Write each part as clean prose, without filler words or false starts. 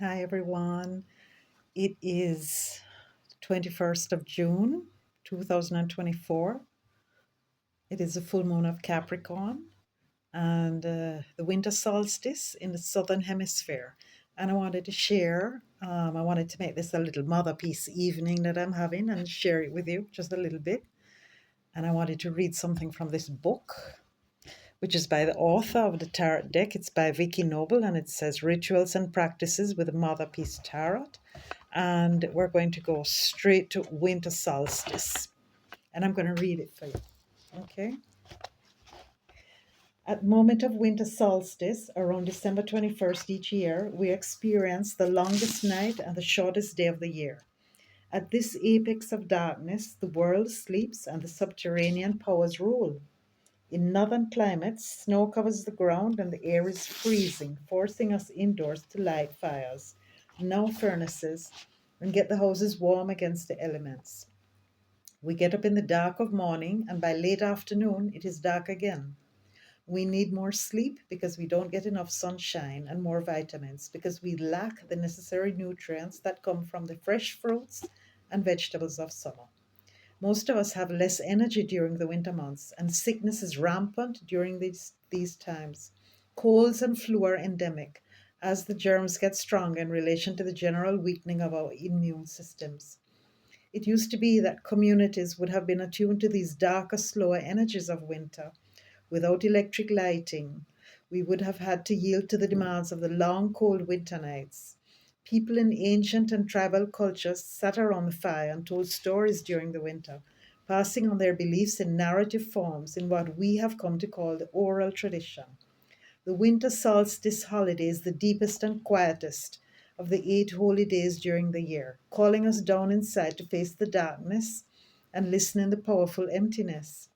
Hi everyone. It is 21st of June 2024. It is the full moon of Capricorn and the winter solstice in the southern hemisphere. And I wanted to share, I wanted to make this a little Motherpeace evening that I'm having and share it with you just a little bit. And I wanted to read something from this book, which is by the author of the Tarot deck. It's by Vicky Noble and it says Rituals and Practices with the Motherpeace Tarot. And we're going to go straight to winter solstice. And I'm going to read it for you. Okay. At the moment of winter solstice, around December 21st each year, we experience the longest night and the shortest day of the year. At this apex of darkness, the world sleeps and the subterranean powers rule. In northern climates, snow covers the ground and the air is freezing, forcing us indoors to light fires, no furnaces, and get the houses warm against the elements. We get up in the dark of morning, and by late afternoon, it is dark again. We need more sleep because we don't get enough sunshine and more vitamins because we lack the necessary nutrients that come from the fresh fruits and vegetables of summer. Most of us have less energy during the winter months, and sickness is rampant during these times. Colds and flu are endemic as the germs get stronger in relation to the general weakening of our immune systems. It used to be that communities would have been attuned to these darker, slower energies of winter. Without electric lighting, we would have had to yield to the demands of the long, cold winter nights. People in ancient and tribal cultures sat around the fire and told stories during the winter, passing on their beliefs in narrative forms in what we have come to call the oral tradition. The winter solstice holiday is the deepest and quietest of the 8 holy days during the year, calling us down inside to face the darkness and listen in the powerful emptiness.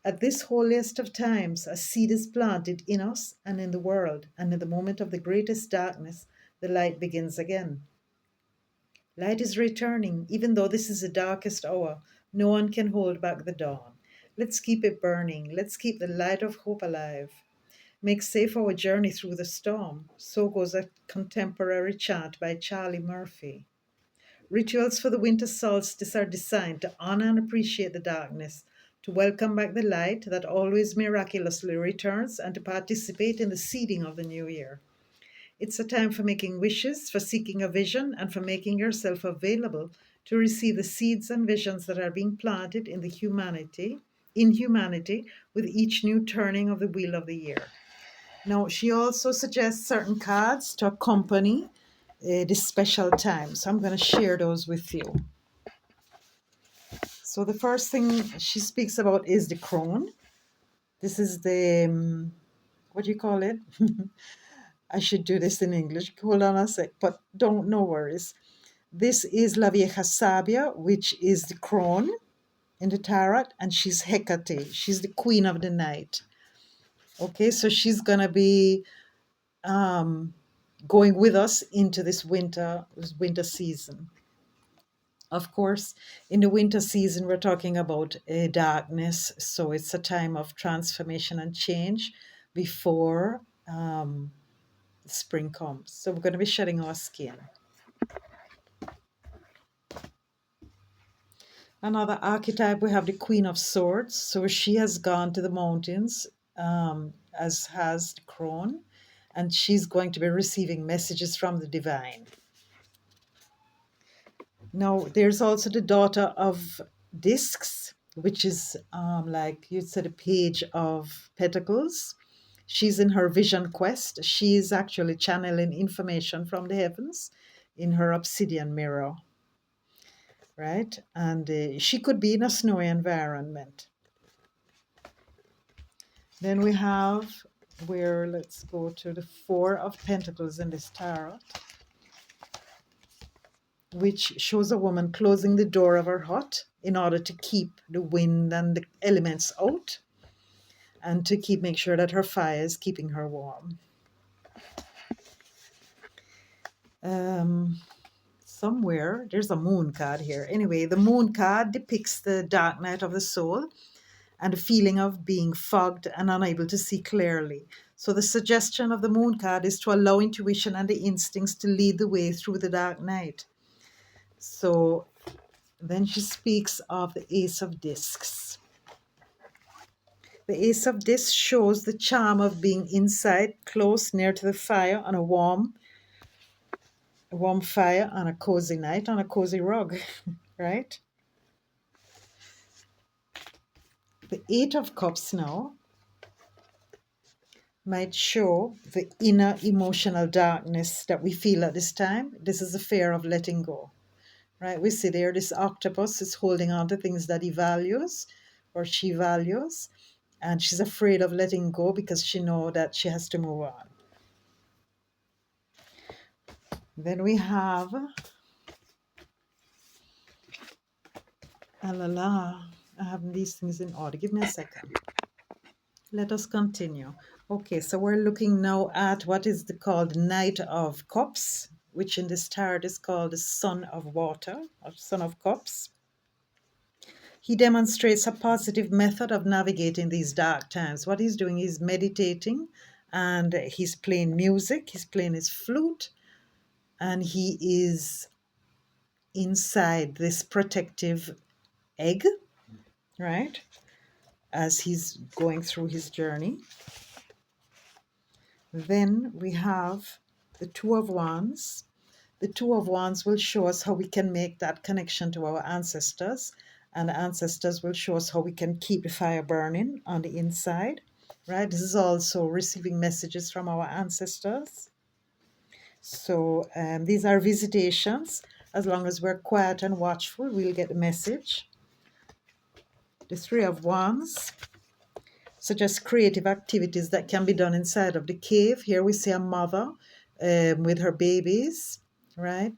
At this holiest of times, a seed is planted in us and in the world, and in the moment of the greatest darkness, the light begins again. Light is returning, even though this is the darkest hour. No one can hold back the dawn. Let's keep it burning. Let's keep the light of hope alive. Make safe our journey through the storm. So goes a contemporary chant by Charlie Murphy. Rituals for the winter solstice are designed to honor and appreciate the darkness, to welcome back the light that always miraculously returns, and to participate in the seeding of the new year. It's a time for making wishes, for seeking a vision, and for making yourself available to receive the seeds and visions that are being planted in humanity with each new turning of the wheel of the year. Now, she also suggests certain cards to accompany this special time. So I'm going to share those with you. So the first thing she speaks about is the crone. This is the, what do you call it? I should do this in English. Hold on a sec, but no worries. This is La Vieja Sabia, which is the crone in the tarot, and she's Hecate. She's the queen of the night. Okay, so she's going to be going with us into this winter season. Of course, in the winter season, we're talking about darkness, so it's a time of transformation and change before spring comes. So we're going to be shedding our skin. Another archetype, we have the Queen of Swords. So she has gone to the mountains, as has the crone, and she's going to be receiving messages from the divine. Now, there's also the Daughter of Discs, which is like you'd said, a Page of Pentacles. She's in her vision quest. She's actually channeling information from the heavens in her obsidian mirror, right? And she could be in a snowy environment. Then we have let's go to the Four of Pentacles in this tarot, which shows a woman closing the door of her hut in order to keep the wind and the elements out and to make sure that her fire is keeping her warm. Somewhere there's a moon card here. Anyway, the moon card depicts the dark night of the soul, and a feeling of being fogged and unable to see clearly. So, the suggestion of the moon card is to allow intuition and the instincts to lead the way through the dark night. So, then she speaks of the Ace of Discs. The Ace of Discs shows the charm of being inside, close, near to the fire on a warm fire on a cozy night on a cozy rug, right? The Eight of Cups now might show the inner emotional darkness that we feel at this time. This is the fear of letting go, right? We see there this octopus is holding on to things that he values or she values, and she's afraid of letting go because she knows that she has to move on. Then we have la la. I have these things in order. Give me a second. Let us continue. Okay, so we're looking now at what is called Knight of Cups, which in this tarot is called the Son of Water, or Son of Cups. He demonstrates a positive method of navigating these dark times. What he's doing is meditating, and he's playing music, he's playing his flute, and he is inside this protective egg, right, as he's going through his journey. Then we have the Two of Wands. The Two of Wands will show us how we can make that connection to our ancestors, and the ancestors will show us how we can keep the fire burning on the inside, right? This is also receiving messages from our ancestors. So these are visitations. As long as we're quiet and watchful, we'll get the message. The Three of Wands suggests creative activities that can be done inside of the cave. Here we see a mother with her babies, right?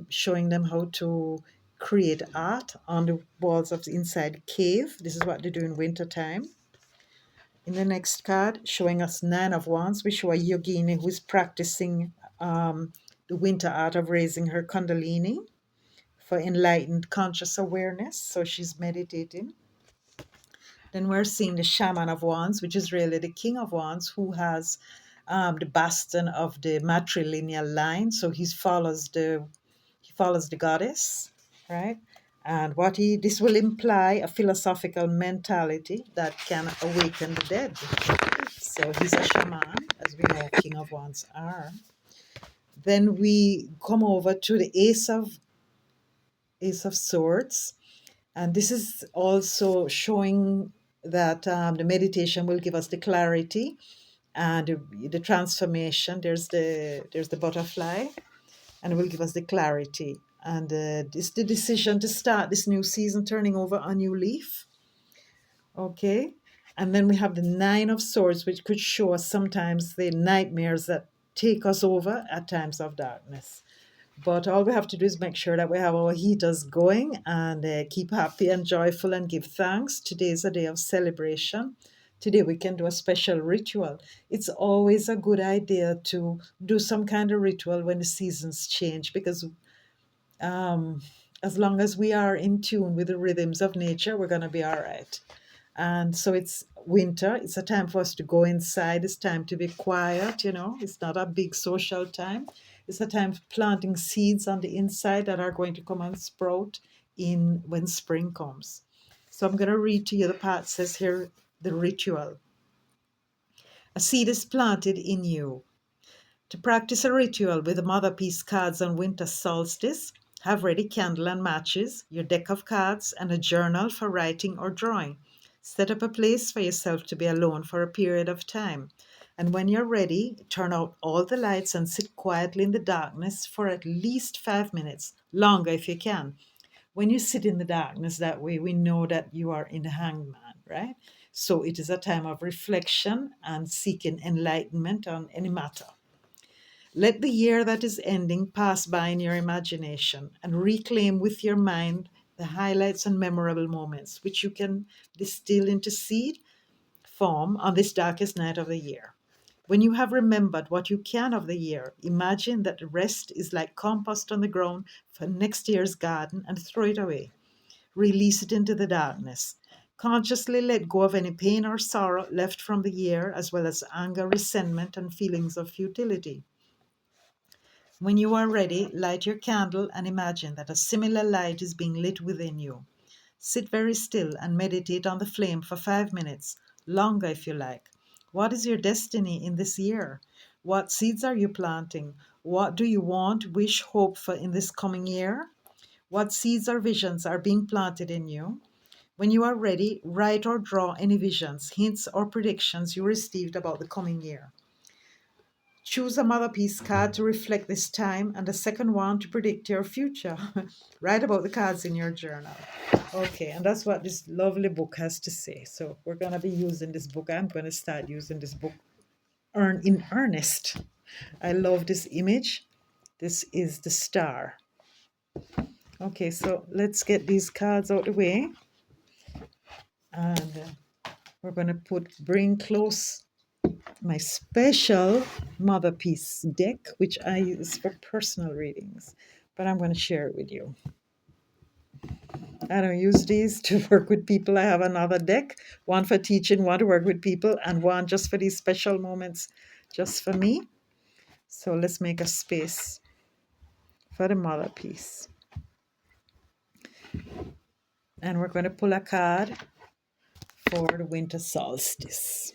Showing them how to create art on the walls of the inside cave. This is what they do in winter time. In the next card, showing us Nine of Wands, we show a yogini who is practicing the winter art of raising her kundalini for enlightened conscious awareness. So she's meditating. Then we're seeing the Shaman of Wands, which is really the King of Wands, who has the bastion of the matrilineal line. So he follows the goddess, right? And this will imply a philosophical mentality that can awaken the dead. So he's a shaman, as we know King of Wands are. Then we come over to the Ace of Swords. And this is also showing that the meditation will give us the clarity and the transformation. There's the butterfly, and it will give us the clarity. And it's the decision to start this new season, turning over a new leaf. Okay. And then we have the Nine of Swords, which could show us sometimes the nightmares that take us over at times of darkness. But all we have to do is make sure that we have our heaters going and keep happy and joyful and give thanks. Today is a day of celebration. Today we can do a special ritual. It's always a good idea to do some kind of ritual when the seasons change, because as long as we are in tune with the rhythms of nature, we're going to be all right. And so it's winter. It's a time for us to go inside. It's time to be quiet, It's not a big social time. It's a time for planting seeds on the inside that are going to come and sprout when spring comes. So I'm going to read to you the part says here, the ritual. A seed is planted in you. To practice a ritual with the Motherpeace cards on winter solstice, have ready candle and matches, your deck of cards, and a journal for writing or drawing. Set up a place for yourself to be alone for a period of time. And when you're ready, turn out all the lights and sit quietly in the darkness for at least 5 minutes, longer if you can. When you sit in the darkness that way, we know that you are in the hangman, right? So it is a time of reflection and seeking enlightenment on any matter. Let the year that is ending pass by in your imagination and reclaim with your mind the highlights and memorable moments, which you can distill into seed form on this darkest night of the year. When you have remembered what you can of the year, imagine that the rest is like compost on the ground for next year's garden and throw it away. Release it into the darkness. Consciously let go of any pain or sorrow left from the year, as well as anger, resentment, and feelings of futility. When you are ready, light your candle and imagine that a similar light is being lit within you. Sit very still and meditate on the flame for 5 minutes, longer if you like. What is your destiny in this year? What seeds are you planting? What do you want, wish, hope for in this coming year? What seeds or visions are being planted in you? When you are ready, write or draw any visions, hints, or predictions you received about the coming year. Choose a Motherpeace card to reflect this time and a second one to predict your future. Write about the cards in your journal. Okay, and that's what this lovely book has to say. So we're going to be using this book. I'm going to start using this book in earnest. I love this image. This is the star. Okay, so let's get these cards out of the way. And we're going to bring close my special Motherpeace deck, which I use for personal readings, but I'm going to share it with you. I don't use these to work with people. I have another deck, one for teaching, one to work with people, and one just for these special moments, just for me. So let's make a space for the Motherpeace. And we're going to pull a card for the winter solstice.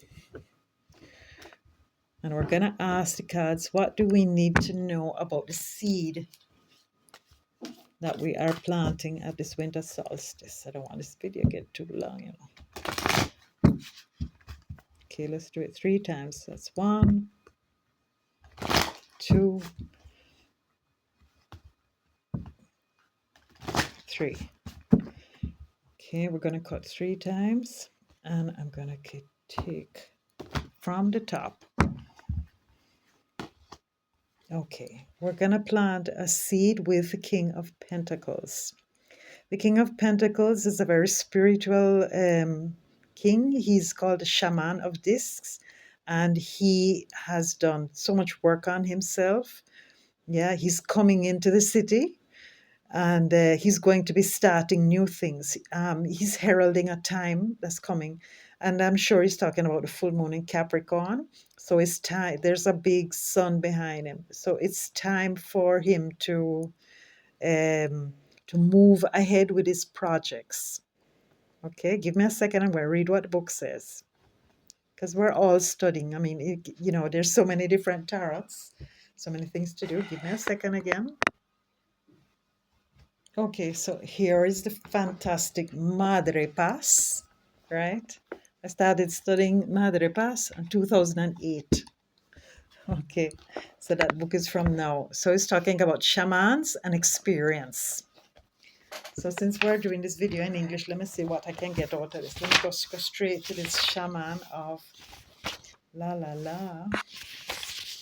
And we're going to ask the cards, what do we need to know about the seed that we are planting at this winter solstice? I don't want this video to get too long, you know. Okay, let's do it 3 times. That's 1, 2, 3. Okay, we're going to cut 3 times, and I'm going to take from the top. Okay, we're going to plant a seed with the King of Pentacles. The King of Pentacles is a very spiritual king. He's called the Shaman of Discs, and he has done so much work on himself. Yeah, he's coming into the city, and he's going to be starting new things. He's heralding a time that's coming, and I'm sure he's talking about the full moon in Capricorn. So it's time. There's a big sun behind him, so it's time for him to move ahead with his projects. Okay, give me a second. I'm going to read what the book says, because we're all studying. I mean, there's so many different tarots, so many things to do. Give me a second again. Okay, so here is the fantastic Motherpeace, right? I started studying Motherpeace in 2008. Okay, so that book is from now. So it's talking about shamans and experience. So since we're doing this video in English, let me see what I can get out of this. Let me just go straight to this shaman of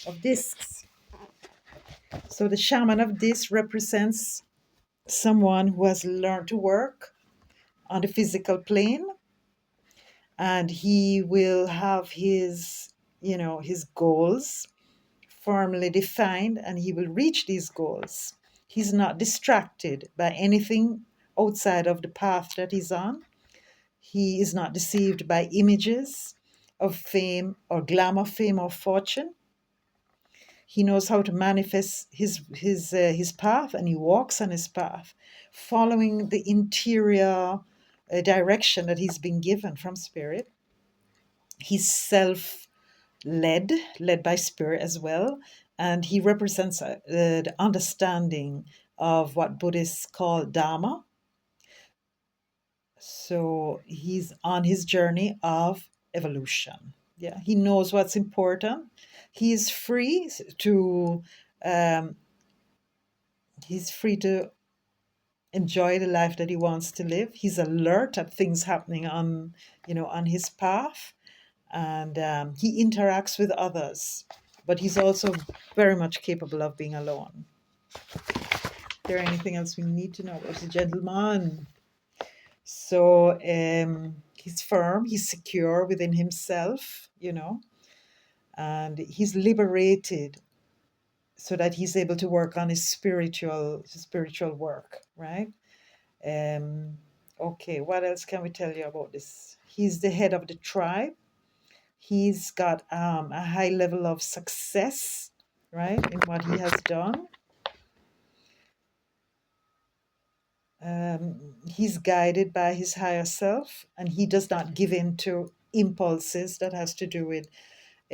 of discs. So the shaman of discs represents someone who has learned to work on the physical plane, and he will have his goals firmly defined, and he will reach these goals. He's not distracted by anything outside of the path that he's on. He is not deceived by images of fame or glamour, fame or fortune. He knows how to manifest his path, and he walks on his path, following the interior direction that he's been given from spirit. He's led by spirit as well, and he represents the understanding of what Buddhists call Dharma. So he's on his journey of evolution. Yeah, he knows what's important. He's free to um, he's free to enjoy the life that he wants to live. He's alert at things happening on his path, and he interacts with others, but he's also very much capable of being alone. Is there anything else we need to know about the gentleman? So he's firm, he's secure within himself, and he's liberated so that he's able to work on his spiritual work, right? Okay, what else can we tell you about this? He's the head of the tribe. He's got a high level of success, right, in what he has done. He's guided by his higher self, and he does not give in to impulses that has to do with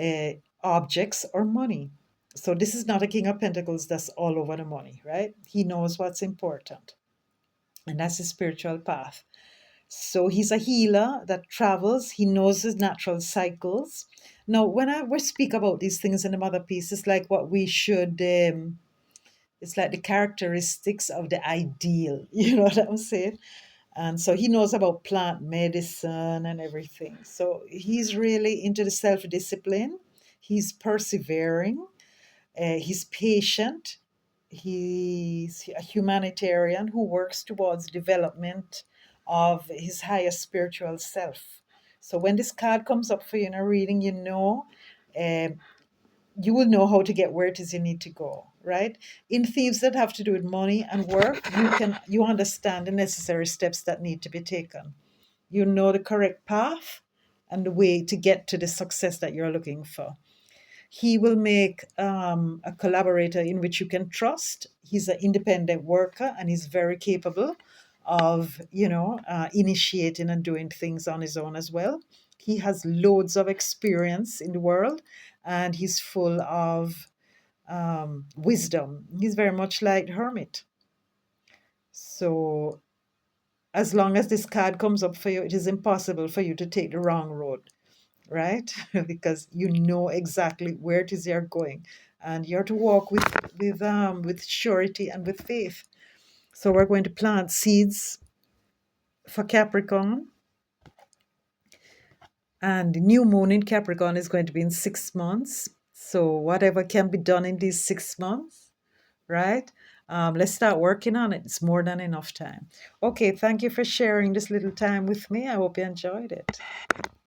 uh, objects or money. So this is not a King of Pentacles that's all over the money, right? He knows what's important, and that's his spiritual path. So he's a healer that travels. He knows his natural cycles. Now, when we speak about these things in the Mother Piece, it's like what we should. It's like the characteristics of the ideal. You know what I'm saying? And so he knows about plant medicine and everything. So he's really into the self discipline. He's persevering. He's patient. He's a humanitarian who works towards development of his higher spiritual self. So when this card comes up for you in a reading, um, you will know how to get where it is you need to go, right? In themes that have to do with money and work, you understand the necessary steps that need to be taken. You know the correct path and the way to get to the success that you're looking for. He will make a collaborator in which you can trust. He's an independent worker and he's very capable of, initiating and doing things on his own as well. He has loads of experience in the world and he's full of wisdom. He's very much like the hermit. So, as long as this card comes up for you, it is impossible for you to take the wrong road, right? Because you know exactly where it is you're going, and you're to walk with surety and with faith. So we're going to plant seeds for Capricorn, and the new moon in Capricorn is going to be in 6 months. So whatever can be done in these 6 months, right? Let's start working on it. It's more than enough time. Okay, thank you for sharing this little time with me. I hope you enjoyed it.